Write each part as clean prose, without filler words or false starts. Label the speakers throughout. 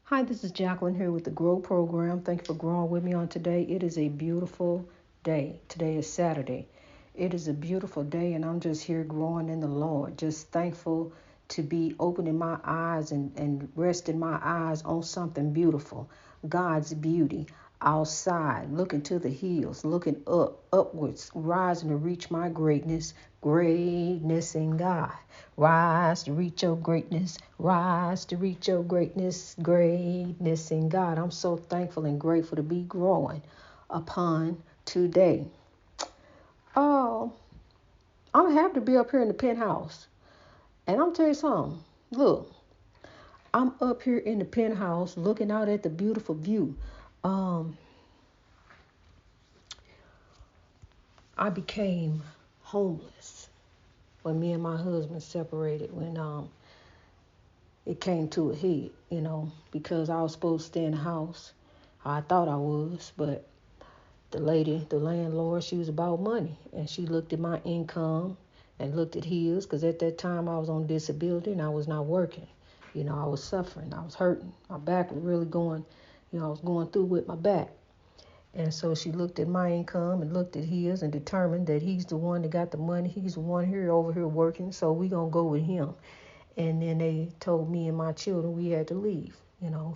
Speaker 1: Hi, this is Jacqueline here with the Grow Program. Thank you for growing with me on today. It is a beautiful day. Today is Saturday. It is a beautiful day, and I'm just here growing in the Lord. Just thankful to be opening my eyes and resting my eyes on something beautiful. God's beauty outside, looking to the hills, looking upwards, rising to reach my greatness in God. Rise to reach your greatness, rise to reach your greatness in God. I'm so thankful and grateful to be growing upon today. Oh, I'm happy to be up here in the penthouse. And I'm tell you something. Look, I'm up here in the penthouse looking out at the beautiful view. Um, I became homeless when me and my husband separated when it came to a head, because I was supposed to stay in the house. I thought I was, but the landlord, she was about money, and she looked at my income and looked at his, because at that time I was on disability and I was not working. I was suffering, I was hurting, my back was really going, I was going through with my back. And so she looked at my income and looked at his and determined that he's the one that got the money. He's the one here over here working, so we gonna go with him. And then they told me and my children we had to leave.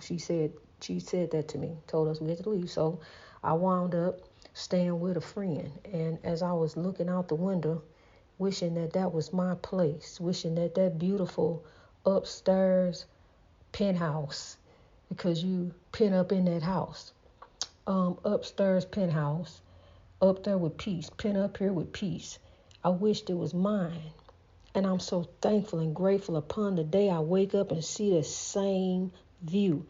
Speaker 1: She said that to me, told us we had to leave. So I wound up staying with a friend. And as I was looking out the window, wishing that was my place, wishing that beautiful upstairs penthouse, because you pin up in that house, upstairs penthouse, up there with peace, pin up here with peace. I wished it was mine. And I'm so thankful and grateful upon the day I wake up and see the same view.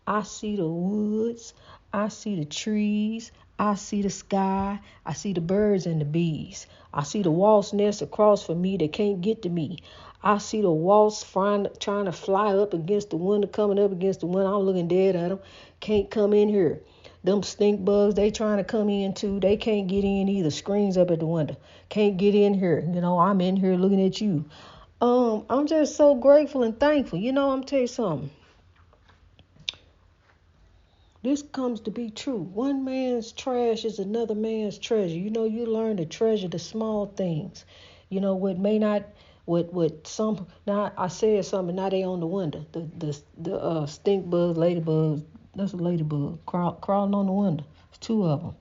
Speaker 1: I see the woods, I see the trees, I see the sky, I see the birds and the bees. I see the wasp nest across from me that can't get to me. I see the wasps trying to fly up against the window, coming up against the window. I'm looking dead at them. Can't come in here. Them stink bugs, they trying to come in too. They can't get in either. Screens up at the window. Can't get in here. I'm in here looking at you. I'm just so grateful and thankful. I'm tell you something. This comes to be true. One man's trash is another man's treasure. You learn to treasure the small things. What may not, what some. Now I said something. Now they on the window. The stink bugs, ladybugs. That's a ladybug crawling on the window. There's two of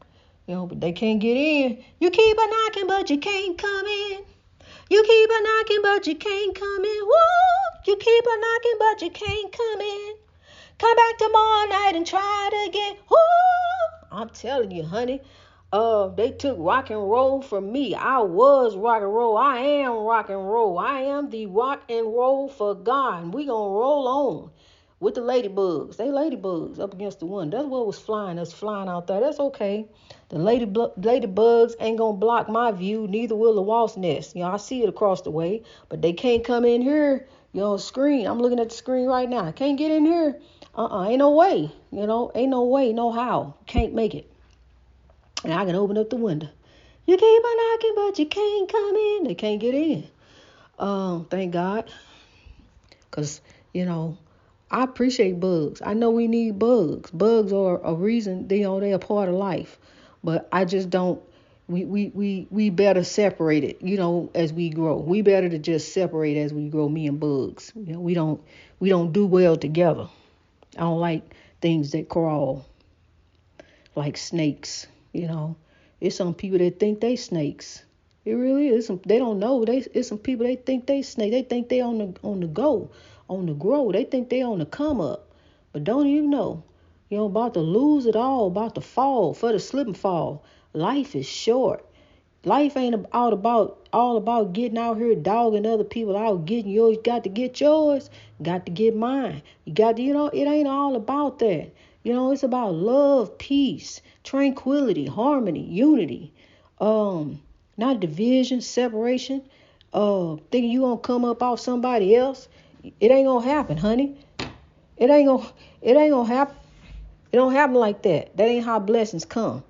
Speaker 1: them. But they can't get in. You keep a knocking, but you can't come in. You keep a knocking, but you can't come in. Woo! You keep a knocking, but you can't come in. Come back tomorrow night and try it again. Woo! I'm telling you, honey. They took rock and roll from me. I was rock and roll. I am rock and roll. I am the rock and roll for God. And we gonna roll on with the ladybugs. They ladybugs up against the window. That's what was flying. That's flying out there. That's okay. The ladybugs ain't gonna block my view. Neither will the wasp nest. I see it across the way, but they can't come in here. Screen. I'm looking at the screen right now. Can't get in here. Ain't no way. Ain't no way, no how. Can't make it. And I can open up the window. You keep on knocking, but you can't come in. They can't get in. Thank God. Because, I appreciate bugs. I know we need bugs. Bugs are a reason, they're a part of life. But I just don't, we better separate it, as we grow. We better to just separate as we grow, me and bugs. We don't do well together. I don't like things that crawl like snakes. It's some people that think they snakes. It really is. They don't know. It's some people they think they snake. They think they on the go, on the grow. They think they on the come up, but don't even know. About to lose it all, about to fall, for the slip and fall. Life is short. Life ain't all about getting out here dogging other people out, getting yours. You got to get yours. Got to get mine. You got to, it ain't all about that. It's about love, peace, tranquility, harmony, unity. Not division, separation. Thinking you gonna come up off somebody else. It ain't gonna happen, honey. It ain't gonna happen. It don't happen like that. That ain't how blessings come.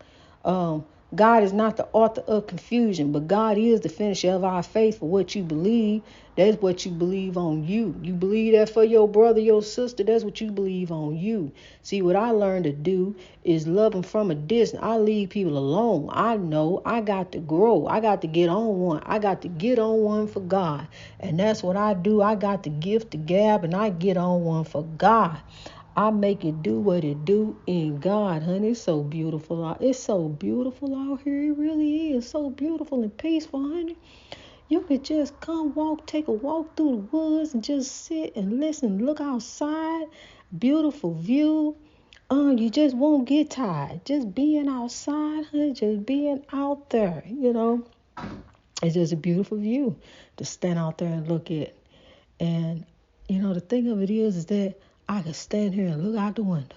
Speaker 1: God is not the author of confusion, but God is the finisher of our faith. For what you believe, that's what you believe on you. You believe that for your brother, your sister, that's what you believe on you. See, what I learned to do is love them from a distance. I leave people alone. I know I got to grow. I got to get on one. I got to get on one for God. And that's what I do. I got the gift to gab, and I get on one for God. I make it do what it do in God, honey. It's so beautiful. It's so beautiful out here. It really is so beautiful and peaceful, honey. You could just take a walk through the woods and just sit and listen, look outside. Beautiful view. You just won't get tired. Just being outside, honey, just being out there, It's just a beautiful view to stand out there and look at. And, the thing of it is that I can stand here and look out the window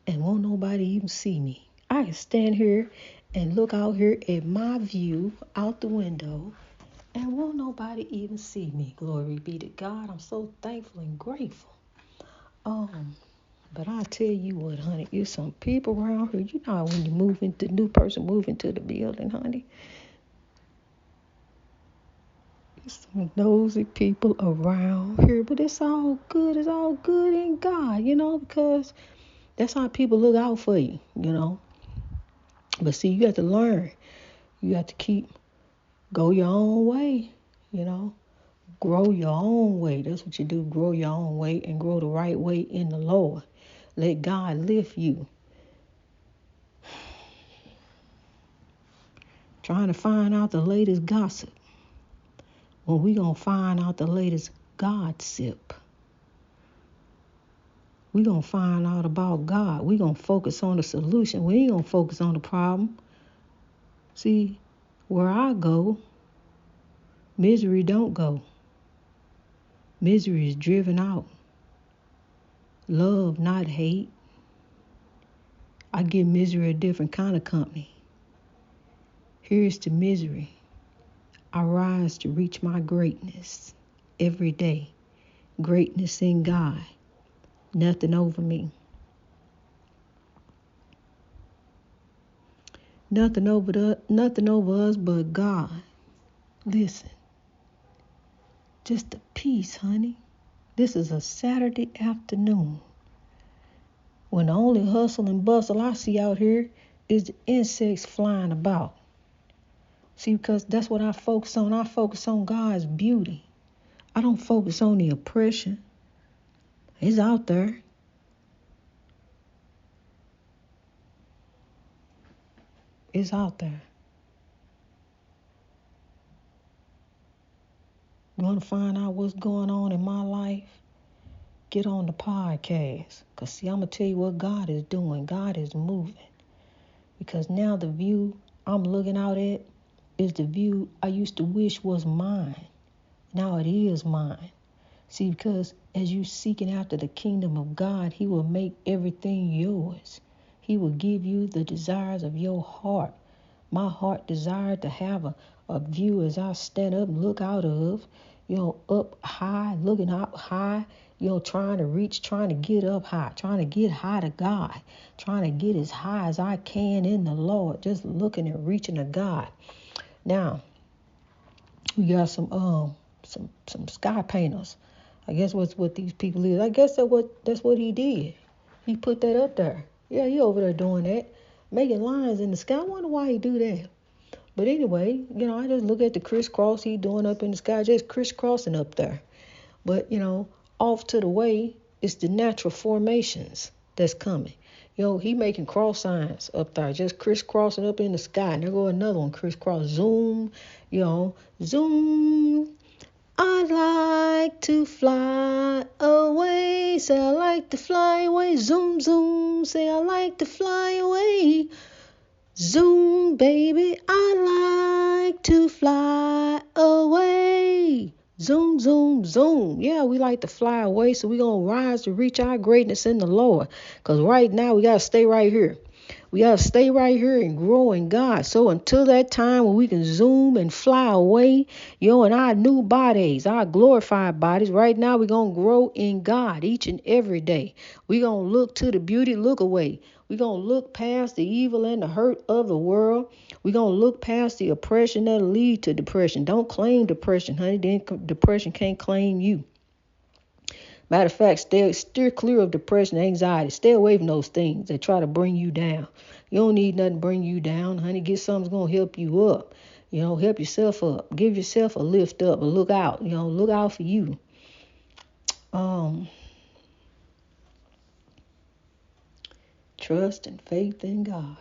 Speaker 1: and won't nobody even see me. I can stand here and look out here at my view out the window and won't nobody even see me. Glory be to God. I'm so thankful and grateful. But I tell you what, honey, there's some people around here. You know when the new person move into the building, honey. Some nosy people around here, but it's all good. It's all good in God, because that's how people look out for you, But see, you have to learn. You have to go your own way, Grow your own way. That's what you do. Grow your own way and grow the right way in the Lord. Let God lift you. Trying to find out the latest gossip. Well, we going to find out the latest gossip. We going to find out about God. We going to focus on the solution. We ain't going to focus on the problem. See, where I go, misery don't go. Misery is driven out. Love, not hate. I give misery a different kind of company. Here's to misery. I rise to reach my greatness every day. Greatness in God. Nothing over me. Nothing over us but God. Listen. Just a peace, honey. This is a Saturday afternoon. When the only hustle and bustle I see out here is the insects flying about. See, because that's what I focus on. I focus on God's beauty. I don't focus on the oppression. It's out there. It's out there. You want to find out what's going on in my life? Get on the podcast. Because, see, I'm going to tell you what God is doing. God is moving. Because now the view I'm looking out at is the view I used to wish was mine. Now it is mine. See, because as you seeking after the kingdom of God, he will make everything yours. He will give you the desires of your heart. My heart desired to have a view as I stand up and look out of, up high, looking up high, trying to get up high, trying to get high to God, trying to get as high as I can in the Lord, just looking and reaching to God. Now, we got some sky painters. I guess what these people is. I guess that's what he did. He put that up there. Yeah, he over there doing that, making lines in the sky. I wonder why he do that. But anyway, I just look at the crisscross he doing up in the sky, just crisscrossing up there. But, off to the way, it's the natural formations that's coming. He making cross signs up there, just crisscrossing up in the sky. And there go another one, crisscross, zoom, zoom. I like to fly away, say I like to fly away, zoom, zoom, say I like to fly away, zoom, baby, I like to fly away, zoom, zoom, zoom. Yeah, we like to fly away, so we're going to rise to reach our greatness in the Lord, because right now we got to stay right here. We got to stay right here and grow in God. So until that time when we can zoom and fly away, in our new bodies, our glorified bodies, right now we're going to grow in God each and every day. We're going to look to the beauty, look away. We're going to look past the evil and the hurt of the world. We're going to look past the oppression that'll lead to depression. Don't claim depression, honey. Then depression can't claim you. Matter of fact, steer clear of depression and anxiety. Stay away from those things that try to bring you down. You don't need nothing to bring you down, honey. Get something that's going to help you up. Help yourself up. Give yourself a lift up, a look out. Look out for you. Trust and faith in God.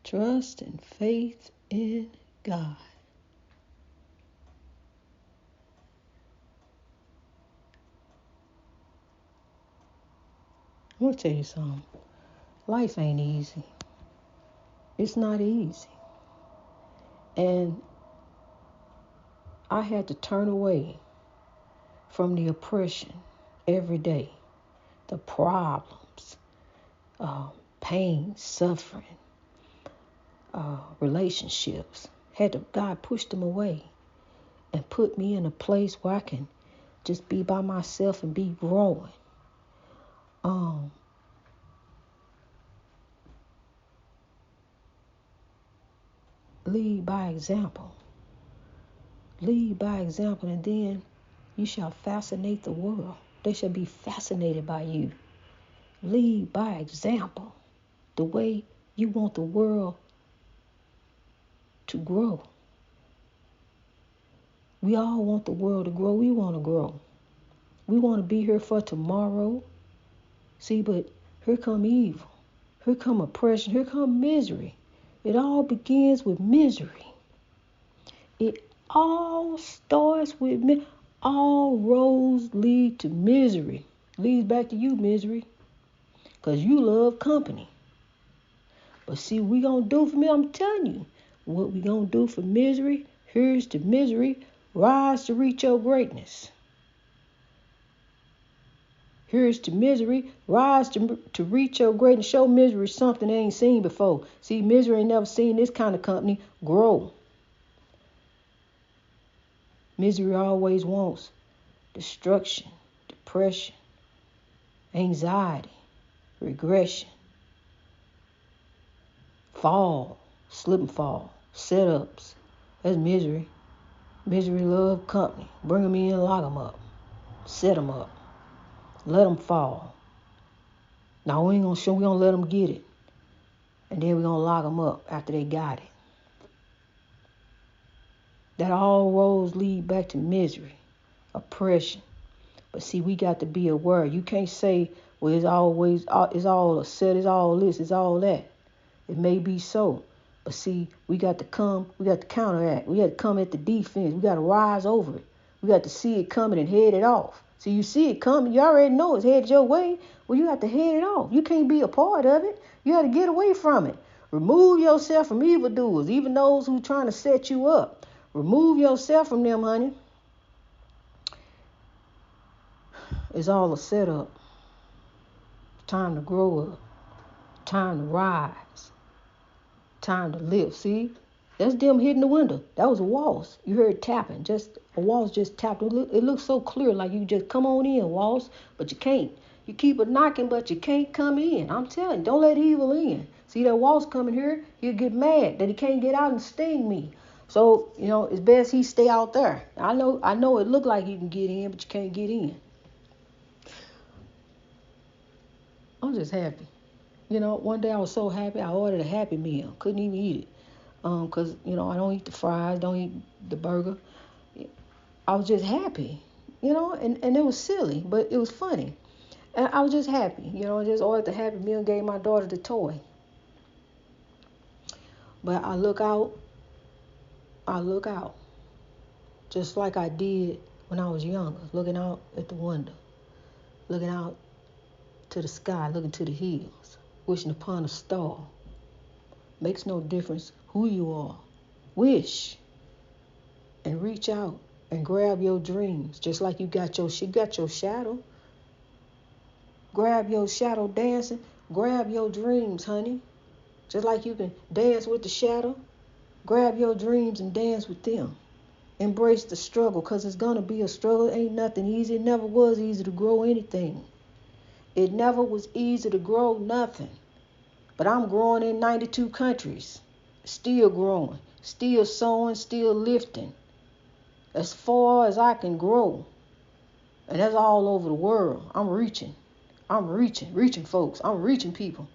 Speaker 1: Trust and faith in God. I'm going to tell you something. Life ain't easy. It's not easy. And I had to turn away from the oppression every day. The problems, pain, suffering, relationships. God pushed them away and put me in a place where I can just be by myself and be growing. Lead by example. Lead by example, and then you shall fascinate the world. They shall be fascinated by you. Lead by example, the way you want the world to grow. We all want the world to grow. We want to grow. We want to be here for tomorrow. See, but here come evil. Here come oppression. Here come misery. It all begins with misery. It all starts with misery. All roads lead to misery. Leads back to you, misery. Because you love company. But see what we going to do for me? I'm telling you. What we going to do for misery? Here's to misery. Rise to reach your greatness. Here's to misery. Rise to reach your greatness. Show misery something they ain't seen before. See, misery ain't never seen this kind of company grow. Misery always wants destruction, depression, anxiety, regression, fall, slip and fall, setups. That's misery. Misery love company. Bring them in, lock them up, set them up, let them fall. Now we gonna let them get it, and then we're gonna lock them up after they got it. That all roads lead back to misery, oppression. But see, we got to be aware. You can't say, well, it's all a set, it's all this, it's all that. It may be so. But see, we got to counteract. We got to come at the defense. We got to rise over it. We got to see it coming and head it off. See, you see it coming. You already know it's headed your way. Well, you got to head it off. You can't be a part of it. You got to get away from it. Remove yourself from evildoers, even those who trying to set you up. Remove yourself from them, honey. It's all a setup. Time to grow up. Time to rise. Time to live. See? That's them hitting the window. That was a waltz. You heard tapping. Just a waltz just tapped. It looks so clear, like you just come on in, waltz, but you can't. You keep it knocking, but you can't come in. I'm telling you, don't let evil in. See that waltz coming here? He'll get mad that he can't get out and sting me. So, it's best he stay out there. I know it look like you can get in, but you can't get in. I'm just happy. One day I was so happy, I ordered a Happy Meal. Couldn't even eat it. Because, I don't eat the fries, don't eat the burger. I was just happy, and it was silly, but it was funny. And I was just happy, I just ordered the Happy Meal and gave my daughter the toy. But I look out, just like I did when I was younger, looking out at the window, looking out to the sky, looking to the hills, wishing upon a star. Makes no difference who you are. Wish and reach out and grab your dreams, just like you got your shadow. Grab your shadow dancing. Grab your dreams, honey. Just like you can dance with the shadow. Grab your dreams and dance with them. Embrace the struggle, because it's going to be a struggle. Ain't nothing easy. It never was easy to grow anything. It never was easy to grow nothing. But I'm growing in 92 countries. Still growing. Still sowing. Still lifting. As far as I can grow. And that's all over the world. I'm reaching. Reaching folks. I'm reaching people.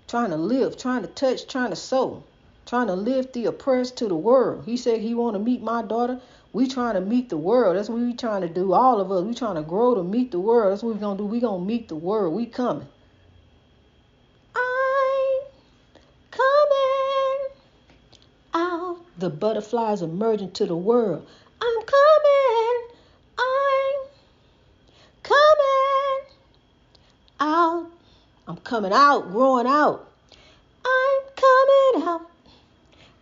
Speaker 1: Trying to live, trying to touch, trying to sow. Trying to lift the oppressed to the world. He said he want to meet my daughter. We trying to meet the world. That's what we trying to do. All of us. We trying to grow to meet the world. That's what we going to do. We going to meet the world. We coming. I'm coming out. The butterflies emerging to the world. I'm coming. I'm coming out. I'm coming out, growing out. I'm coming out.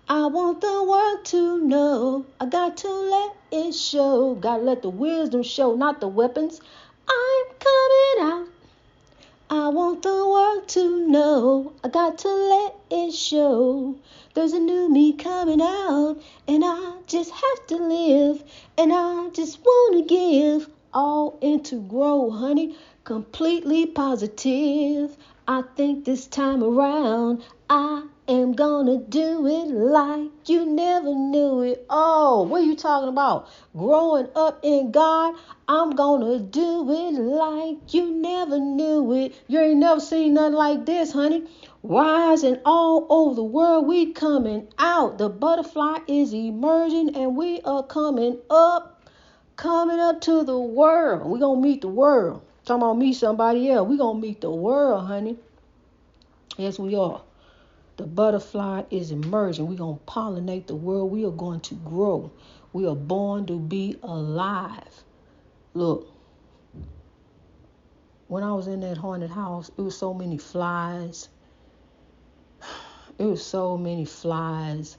Speaker 1: I want the world to know. I got to let it show. Gotta let the wisdom show, not the weapons. I'm coming out. I want the world to know. I got to let it show. There's a new me coming out. And I just have to live. And I just want to give. All into grow, honey. Completely positive. I think this time around I am gonna do it like you never knew it. Oh, what are you talking about? Growing up in God, I'm gonna do it like you never knew it. You ain't never seen nothing like this, honey. Rising all over the world, we coming out. The butterfly is emerging and we are coming up to the world. We gonna meet the world. Talking about meet somebody else. We gonna meet the world, honey. Yes, we are. The butterfly is emerging. We're going to pollinate the world. We are going to grow. We are born to be alive. Look, when I was in that haunted house, it was so many flies. It was so many flies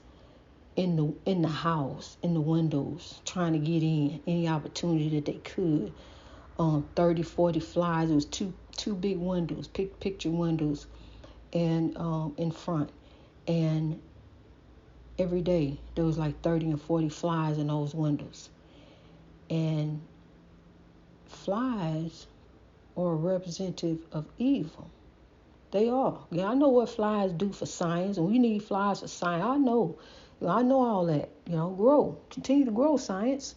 Speaker 1: in the house, in the windows, trying to get in any opportunity that they could. 30, 40 flies. It was two big windows, picture windows, and in front. And every day there was like 30 and 40 flies in those windows. And flies are a representative of evil. They are. Yeah, I know what flies do for science, and we need flies for science. I know all that. Grow. Continue to grow, science.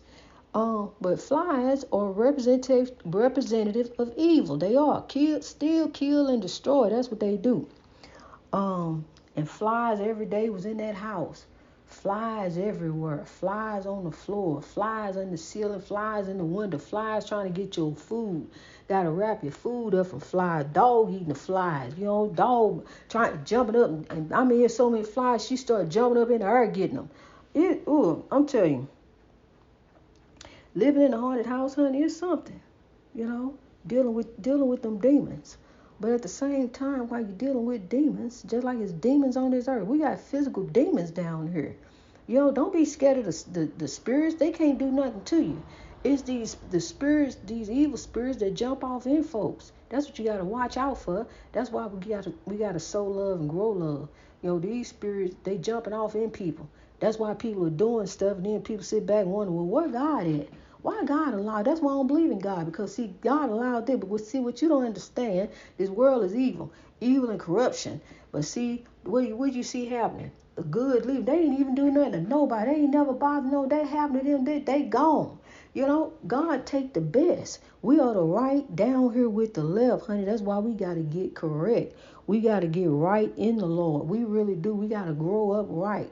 Speaker 1: But flies are representative of evil. They are. Steal, kill, and destroy. That's what they do. And flies every day was in that house. Flies everywhere. Flies on the floor. Flies on the ceiling. Flies in the window. Flies trying to get your food. Gotta wrap your food up from flies. Dog eating the flies. Dog jumping up. And I mean, there's so many flies. She started jumping up in the air getting them. I'm telling you. Living in a haunted house, honey, is something. Dealing with them demons. But at the same time, while you're dealing with demons, just like it's demons on this earth, we got physical demons down here. Don't be scared of the spirits. They can't do nothing to you. It's these evil spirits that jump off in folks. That's what you got to watch out for. That's why we got to sow love and grow love. These spirits, they jumping off in people. That's why people are doing stuff, and then people sit back and wonder, well, where God at? Why God allowed? That's why I don't believe in God, because see, God allowed it. But see, what you don't understand, this world is evil and corruption. But see, what you see happening? The good leave. They ain't even do nothing to nobody. They ain't never bothered no. That happened to them. They gone. God take the best. We are the right down here with the left, honey. That's why we got to get correct. We got to get right in the Lord. We really do. We got to grow up right.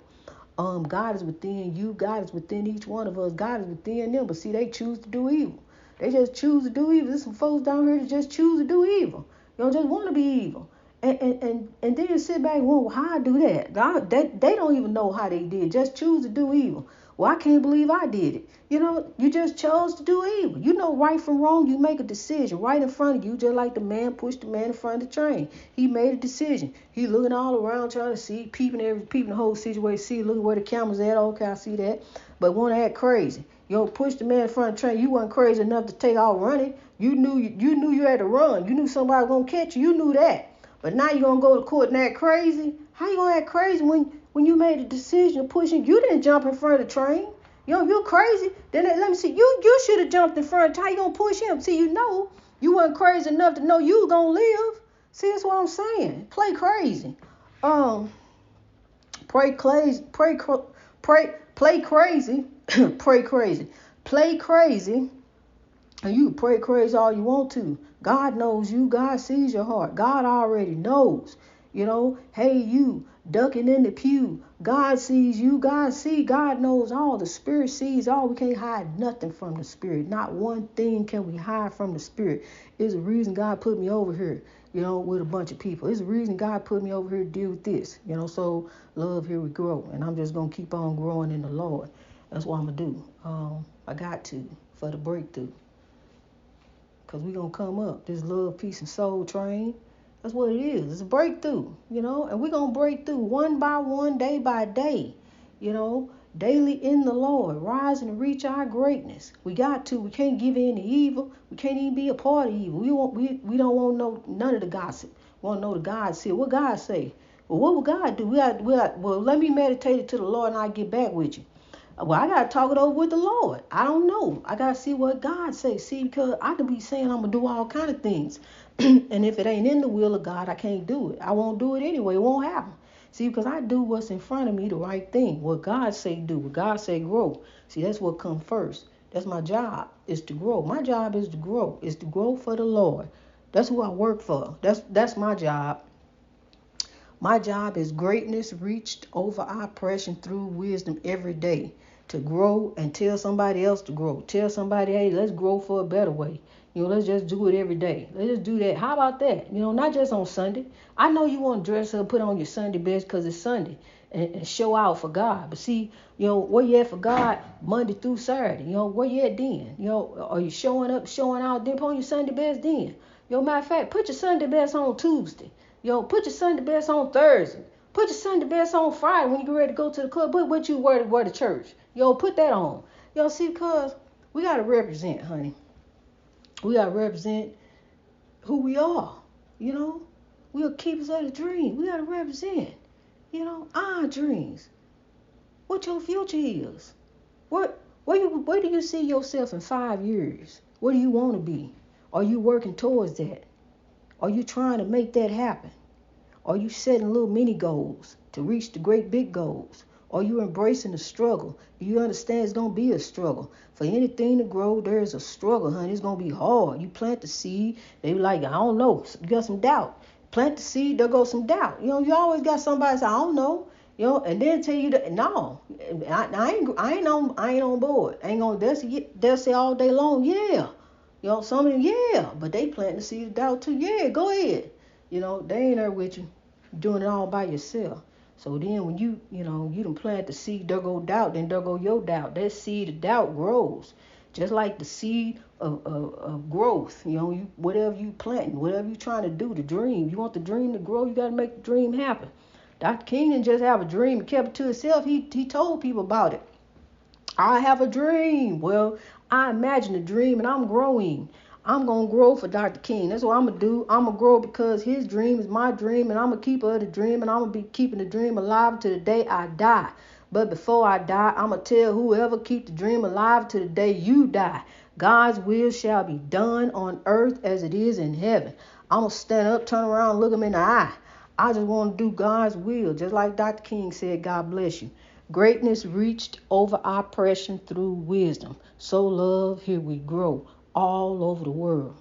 Speaker 1: God is within you. God is within each one of us. God is within them. But see, they choose to do evil. They just choose to do evil. There's some folks down here that just choose to do evil. Just want to be evil. And then sit back and wonder, well, how I do that? They don't even know how they did. Just choose to do evil. Well, I can't believe I did it. You just chose to do evil. Right from wrong. You make a decision right in front of you, just like the man pushed the man in front of the train. He made a decision. He looking all around trying to see, peeping the whole situation, see, looking where the camera's at. Okay, I see that. But want to act crazy. Push the man in front of the train. You weren't crazy enough to take off running. You knew you had to run. You knew somebody was going to catch you. You knew that. But now you're going to go to court and act crazy? How you going to act crazy when you made a decision of pushing? You didn't jump in front of the train. If you're crazy, then let me see. You should have jumped in front. How you going to push him? See, You weren't crazy enough to know you was gonna live. See, that's what I'm saying. Play crazy. Um, pray crazy. Play crazy. Pray crazy. Play crazy. And you can pray crazy all you want to. God knows you. God sees your heart. God already knows. Hey, you ducking in the pew. God sees you. God knows all. The Spirit sees all. We can't hide nothing from the Spirit. Not one thing can we hide from the Spirit. It's a reason God put me over here, with a bunch of people. It's a reason God put me over here to deal with this. So love, here we grow. And I'm just going to keep on growing in the Lord. That's what I'm going to do. I got to for the breakthrough. Because we're going to come up. This love, peace, and soul train. That's what it is. It's a breakthrough, And we're going to break through one by one, day by day. Daily in the Lord. Rise and reach our greatness. We got to. We can't give in to evil. We can't even be a part of evil. We don't want to know none of the gossip. We want to know the God say. What God say? Well, what will God do? Well, let me meditate it to the Lord and I'll get back with you. Well, I got to talk it over with the Lord. I don't know. I got to see what God says. See, because I could be saying I'm going to do all kind of things. And if it ain't in the will of God, I can't do it. I won't do it anyway. It won't happen. See, because I do what's in front of me, the right thing. What God say do. What God say grow. See, that's what comes first. That's my job, is to grow. My job is to grow. Is to grow for the Lord. That's who I work for. That's my job. My job is greatness reached over oppression through wisdom every day. To grow and tell somebody else to grow. Tell somebody, hey, let's grow for a better way. Let's just do it every day. Let's just do that. How about that? Not just on Sunday. I know you want to dress up, put on your Sunday best because it's Sunday and show out for God. But see, where you at for God Monday through Saturday? Where you at then? Are you showing up, showing out, then put on your Sunday best then? Matter of fact, put your Sunday best on Tuesday. Put your Sunday best on Thursday. Put your Sunday best on Friday when you get ready to go to the club. Put what you wear to church. Put that on. See, because we got to represent, honey. We got to represent who we are. We are keepers of the dream. We got to represent, our dreams. What your future is. Where do you see yourself in 5 years? Where do you want to be? Are you working towards that? Are you trying to make that happen? Are you setting little mini goals to reach the great big goals? Are you embracing the struggle? Do you understand it's going to be a struggle? For anything to grow, there is a struggle, honey. It's going to be hard. You plant the seed, they be like, I don't know. You got some doubt. Plant the seed, there goes some doubt. You always got somebody say, I don't know. And then tell you that, no, I ain't on board. I ain't gonna, they'll say all day long, yeah. Some of them, yeah, but they plant the seed of doubt too. Yeah, go ahead. They ain't there with you, doing it all by yourself. So then when you done plant the seed, there go doubt, then there go your doubt. That seed of doubt grows. Just like the seed of growth, whatever you planting, whatever you trying to do, the dream. You want the dream to grow, you got to make the dream happen. Dr. King didn't just have a dream and kept it to himself. He told people about it. I have a dream. Well, I imagine a dream and I'm growing. I'm going to grow for Dr. King. That's what I'm going to do. I'm going to grow because his dream is my dream, and I'm going to keep the dream, and I'm going to be keeping the dream alive to the day I die. But before I die, I'm going to tell whoever keep the dream alive to the day you die. God's will shall be done on earth as it is in heaven. I'm going to stand up, turn around, look him in the eye. I just want to do God's will, just like Dr. King said, God bless you. Greatness reached over oppression through wisdom. So love, here we grow all over the world.